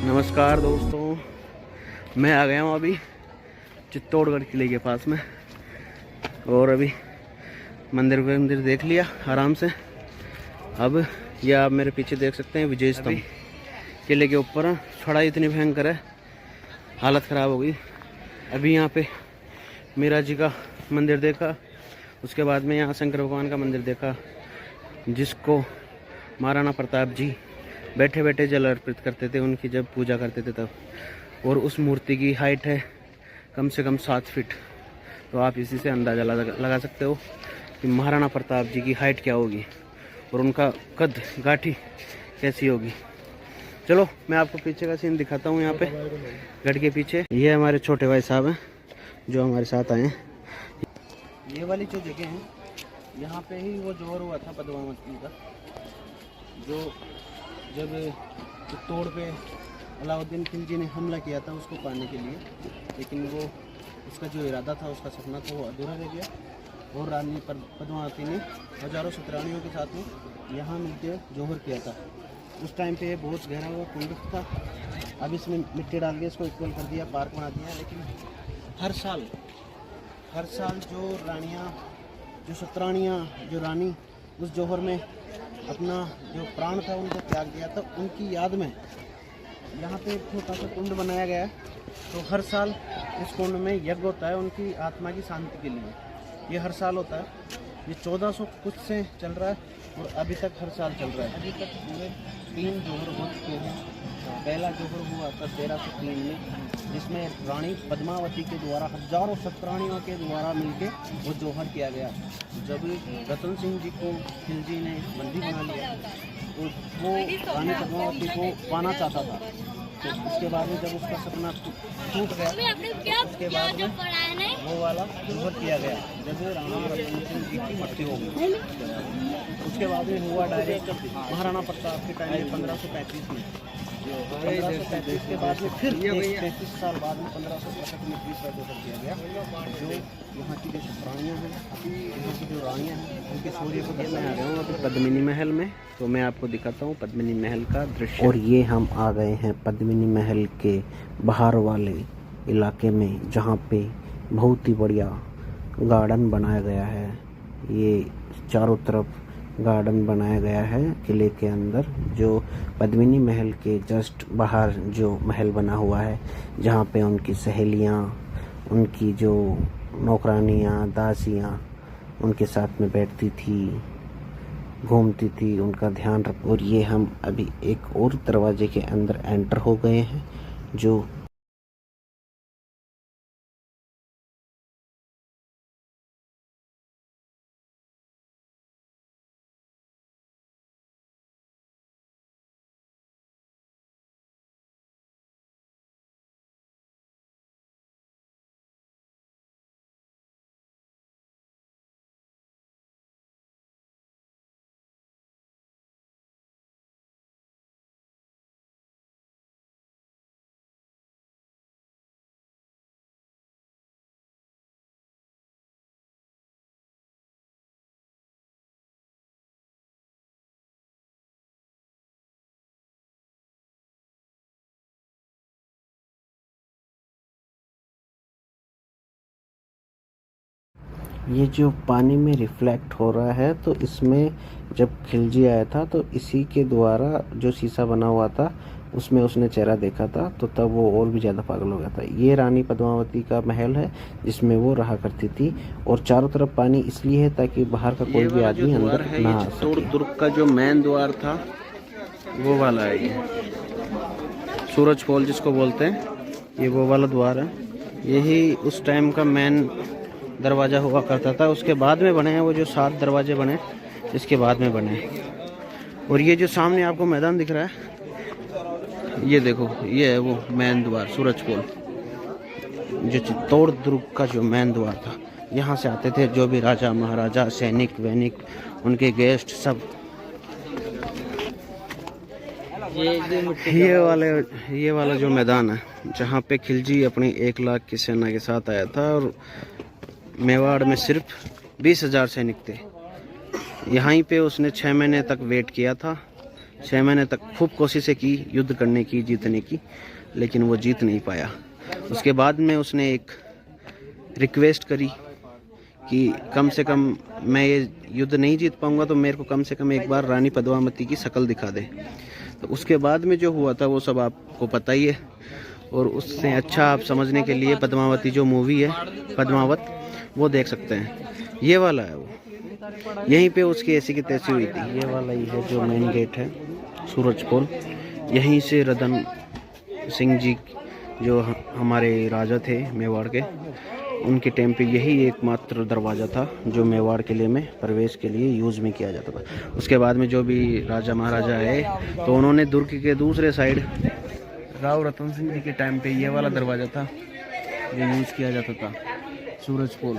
नमस्कार दोस्तों, मैं आ गया हूँ अभी चित्तौड़गढ़ किले के पास में। और अभी मंदिर देख लिया आराम से। अब ये आप मेरे पीछे देख सकते हैं विजय स्तंभ किले के ऊपर। चढ़ाई इतनी भयंकर है, हालत ख़राब हो गई। अभी यहाँ पे मीरा जी का मंदिर देखा, उसके बाद में यहाँ शंकर भगवान का मंदिर देखा, जिसको महाराणा प्रताप जी बैठे बैठे जल अर्पित करते थे, उनकी जब पूजा करते थे तब। और उस मूर्ति की हाइट है कम से कम 7 फीट। तो आप इसी से अंदाज़ा लगा सकते हो कि महाराणा प्रताप जी की हाइट क्या होगी और उनका कद गाठी कैसी होगी। चलो मैं आपको पीछे का सीन दिखाता हूँ। यहाँ पे गढ़ के पीछे ये हमारे छोटे भाई साहब हैं जो हमारे साथ आए हैं। ये वाली जो जगह है, यहाँ पे ही वो जोर हुआ था पद्मावती का, जो जब चित्तौड़ पे अलाउद्दीन खिलजी ने हमला किया था उसको पाने के लिए। लेकिन वो उसका जो इरादा था, उसका सपना था, वो अधूरा रह गया। और रानी पद्मावती ने हजारों सतरानियों के साथ में यहाँ मिलकर जोहर किया था। उस टाइम पे बहुत गहरा वो कुंड था। अब इसमें मिट्टी डाल के इसको इक्वल कर दिया, पार्क बना दिया। लेकिन हर साल जो रानियाँ, जो सतरानियाँ, जो रानी उस जोहर में अपना जो प्राण था उनको त्याग दिया था, उनकी याद में यहाँ पे एक छोटा सा कुंड बनाया गया है। तो हर साल इस कुंड में यज्ञ होता है उनकी आत्मा की शांति के लिए। ये हर साल होता है। ये 1400 कुछ से चल रहा है और अभी तक हर साल चल रहा है। अभी तक पूरे 3 जोहर हो चुके हैं। पहला जोहर हुआ था 1303 में, जिसमें रानी पद्मावती के द्वारा हजारों सतरानियों के द्वारा मिलके वो जोहर किया गया। जब रतन सिंह जी को खिलजी ने बंदी बना लिया तो वो रानी पद्मावती को पाना चाहता था। तो उसके बाद में जब उसका सपना टूट गया तो उसके बाद में वो वाला जोहर किया गया जब राणा रतन सिंह जी की मृत्यु हो गई। उसके बाद में हुआ डायरेक्ट महाराणा प्रताप के टाइम में 1535 में। 1535 के बाद में फिर 33 साल बाद में 1565 में तीसरा जोहर किया गया, जो यहाँ की जो सतरानियाँ हैं, यहाँ की जो रानियाँ हैं, उनके सूर्य को देखने आ गया हूँ अभी पद्मिनी महल में। तो मैं आपको दिखाता हूँ पद्मिनी महल का दृश्य। और ये हम आ गए हैं पद्मिनी महल के बाहर वाले इलाके में, जहाँ पे बहुत ही बढ़िया गार्डन बनाया गया है। ये चारों तरफ गार्डन बनाया गया है किले के अंदर, जो पद्मिनी महल के जस्ट बाहर जो महल बना हुआ है, जहाँ पे उनकी सहेलियाँ, उनकी जो नौकरानियाँ, दासियाँ उनके साथ में बैठती थी, घूमती थी, उनका ध्यान रख। और ये हम अभी एक और दरवाजे के अंदर एंटर हो गए हैं, जो ये जो पानी में रिफ्लेक्ट हो रहा है, तो इसमें जब खिलजी आया था तो इसी के द्वारा जो शीशा बना हुआ था उसमें उसने चेहरा देखा था, तो तब वो और भी ज़्यादा पागल हो गया था। ये रानी पद्मावती का महल है जिसमें वो रहा करती थी। और चारों तरफ पानी इसलिए है ताकि बाहर का कोई भी आदमी अंदर ना आ सके। दुर्ग का जो मेन द्वार था वो वाला है, ये सूरज पोल जिसको बोलते हैं, ये वो वाला द्वार है। यही उस टाइम का मेन दरवाज़ा हुआ करता था। उसके बाद में बने हैं वो जो 7 दरवाजे बने, इसके बाद में बने। और ये जो सामने आपको मैदान दिख रहा है, ये देखो, ये है वो मेन द्वार सूरज पोल, जो चित्तौड़ दुर्ग का जो मेन द्वार था। यहाँ से आते थे जो भी राजा महाराजा, सैनिक वैनिक, उनके गेस्ट सब। ये वाला जो मैदान है, जहाँ पे खिलजी अपनी 1 लाख की सेना के साथ आया था और मेवाड़ में सिर्फ 20,000 सैनिक थे। यहीं पे उसने 6 महीने तक वेट किया था 6 महीने तक खूब कोशिशें की युद्ध करने की, जीतने की, लेकिन वो जीत नहीं पाया। उसके बाद में उसने एक रिक्वेस्ट करी कि कम से कम मैं ये युद्ध नहीं जीत पाऊंगा तो मेरे को कम से कम एक बार रानी पद्मावती की शक्ल दिखा दे। तो उसके बाद में जो हुआ था वो सब आपको पता ही है। और उससे अच्छा आप समझने के लिए पद्मावती जो मूवी है पद्मावत, वो देख सकते हैं। ये वाला है वो, यहीं पे उसकी ऐसी की तैसी हुई थी। ये वाला ही है जो मेन गेट है सूरजपोल। यहीं से रतन सिंह जी जो हमारे राजा थे मेवाड़ के, उनके टाइम पे यही एकमात्र दरवाज़ा था जो मेवाड़ किले में प्रवेश के लिए यूज़ में किया जाता था। उसके बाद में जो भी राजा महाराजा आए तो उन्होंने दुर्ग के दूसरे साइड राव रतन सिंह जी के टाइम पे ये वाला दरवाज़ा था जो यूज़ किया जाता था, सूरजपोल।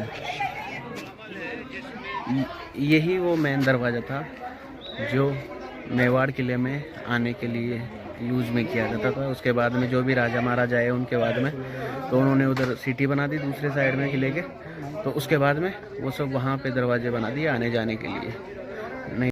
यही वो मेन दरवाज़ा था जो मेवाड़ किले में आने के लिए यूज़ में किया जाता था। उसके बाद में जो भी राजा महाराजा आए उनके बाद में तो उन्होंने उधर सिटी बना दी दूसरे साइड में किले के, तो उसके बाद में वो सब वहाँ पे दरवाजे बना दिए आने जाने के लिए। नहीं